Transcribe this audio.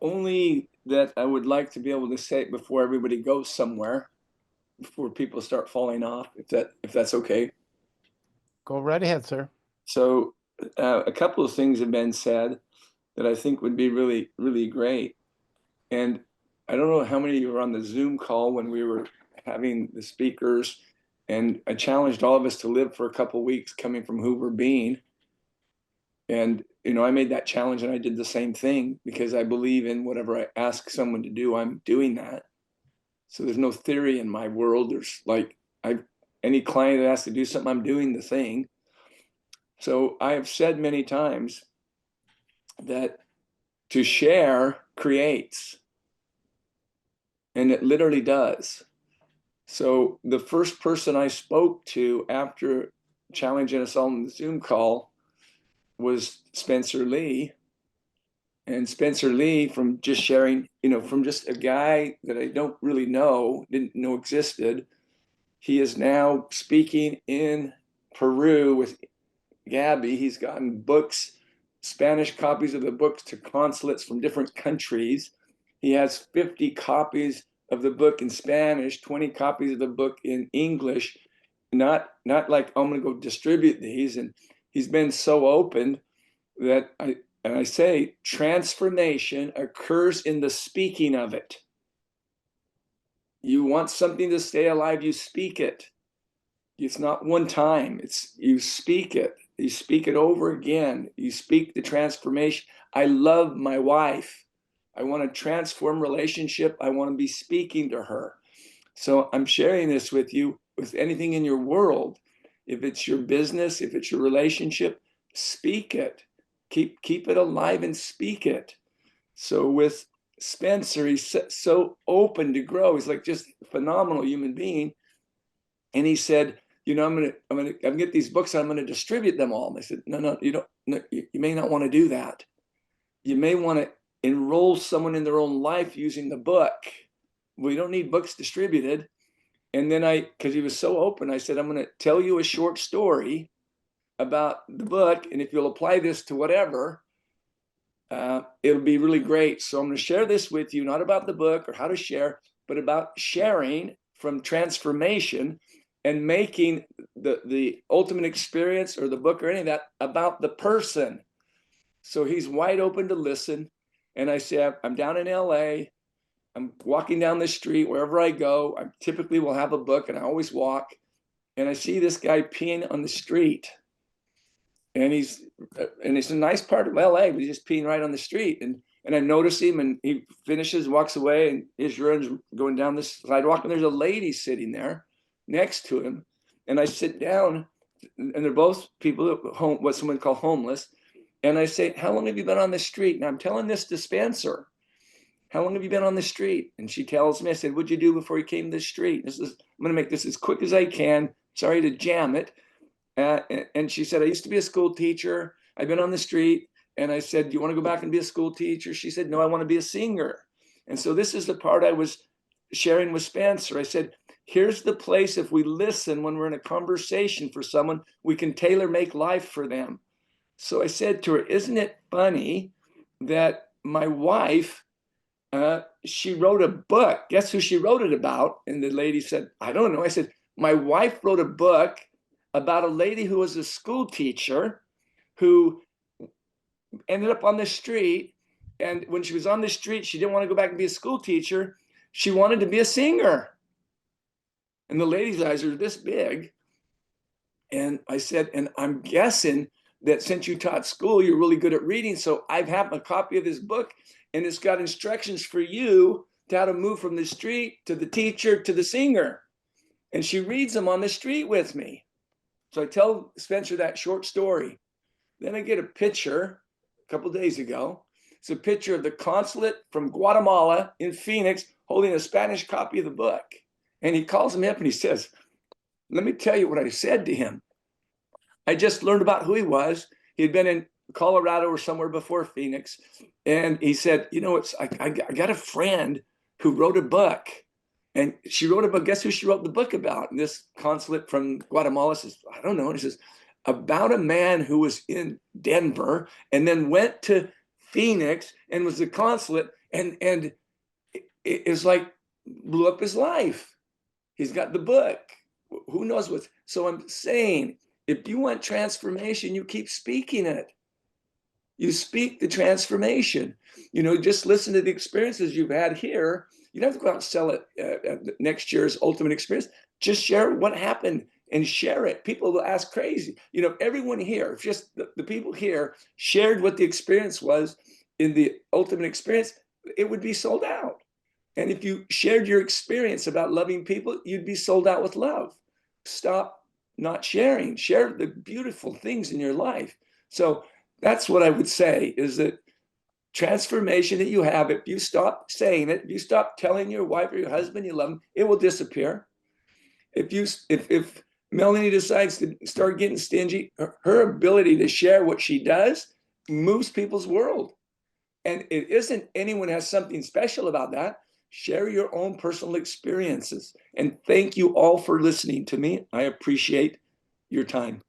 Only that I would like to be able to say it before everybody goes somewhere, before people start falling off, if that's okay. Go right ahead, sir. So, a couple of things have been said that I think would be really, really great. And I don't know how many of you were on the Zoom call when we were having the speakers, and I challenged all of us to live for a couple of weeks coming from who we're being. And, I made that challenge and I did the same thing because I believe in whatever I ask someone to do, I'm doing that. So there's no theory in my world. There's like, any client that asks to do something, I'm doing the thing. So I have said many times that to share creates, and it literally does. So the first person I spoke to after challenging us all in the Zoom call was Spencer Lee. And Spencer Lee, from just sharing, from just a guy that I don't really know, didn't know existed, he is now speaking in Peru with Gabby. He's gotten books, Spanish copies of the books to consulates from different countries. He has 50 copies of the book in Spanish, 20 copies of the book in English. Not like, oh, I'm going to go distribute these. And he's been so open that I say transformation occurs in the speaking of it. You want something to stay alive, you speak it. It's not one time. It's you speak it. You speak it over again. You speak the transformation. I love my wife. I want to transform relationship. I want to be speaking to her. So I'm sharing this with you with anything in your world. If it's your business, if it's your relationship, speak it. Keep it alive and speak it. So with Spencer, he's so open to grow. He's like just a phenomenal human being. And he said, I'm gonna get these books. I'm gonna distribute them all. And I said, no, you don't. No, you may not want to do that. You may want to enroll someone in their own life using the book. We don't need books distributed. And then because he was so open, I said, I'm going to tell you a short story about the book, and if you'll apply this to whatever, it'll be really great. So I'm going to share this with you, not about the book or how to share, but about sharing from transformation and making the ultimate experience or the book or any of that about the person. So he's wide open to listen. And I say, I'm down in LA. I'm walking down the street wherever I go. I typically will have a book and I always walk. And I see this guy peeing on the street. And it's a nice part of LA, but he's just peeing right on the street. And I notice him and he finishes, walks away, and his runs going down the sidewalk. And there's a lady sitting there next to him. And I sit down, and they're both people home, what someone call homeless. And I say, how long have you been on the street? And I'm telling this to Spencer. How long have you been on the street? And she tells me, I said, what'd you do before you came to the street? I'm going to make this as quick as I can. Sorry to jam it. And she said, I used to be a school teacher. I've been on the street. And I said, do you want to go back and be a school teacher? She said, no, I want to be a singer. And so this is the part I was sharing with Spencer. I said, here's the place, if we listen when we're in a conversation for someone, we can tailor make life for them. So I said to her, isn't it funny that my wife, she wrote a book. Guess who she wrote it about? And the lady said, I don't know. I said, my wife wrote a book about a lady who was a school teacher who ended up on the street. And when she was on the street, she didn't want to go back and be a school teacher. She wanted to be a singer. And the lady's eyes are this big. And I said, and I'm guessing that since you taught school, you're really good at reading. So I've had a copy of this book, and it's got instructions for you to how to move from the street to the teacher to the singer. And she reads them on the street with me. So I tell Spencer that short story. Then I get a picture a couple days ago. It's a picture of the consulate from Guatemala in Phoenix holding a Spanish copy of the book. And he calls me up and he says, let me tell you what I said to him. I just learned about who he was. He had been in Colorado or somewhere before Phoenix. And he said, I got a friend who wrote a book. And she wrote a book. Guess who she wrote the book about? And this consulate from Guatemala says, I don't know. And he says, about a man who was in Denver and then went to Phoenix and was the consulate, and it's like blew up his life. He's got the book. Who knows what? So I'm saying, if you want transformation, you keep speaking it. You speak the transformation. Just listen to the experiences you've had here. You don't have to go out and sell it at next year's ultimate experience. Just share what happened and share it. People will ask crazy. Everyone here, if just the people here shared what the experience was in the ultimate experience, it would be sold out. And if you shared your experience about loving people, you'd be sold out with love. Stop not sharing. Share the beautiful things in your life. So that's what I would say, is that transformation that you have, if you stop saying it, if you stop telling your wife or your husband you love them, it will disappear. If Melanie decides to start getting stingy, her ability to share what she does moves people's world. And it isn't anyone has something special about that. Share your own personal experiences. And thank you all for listening to me. I appreciate your time.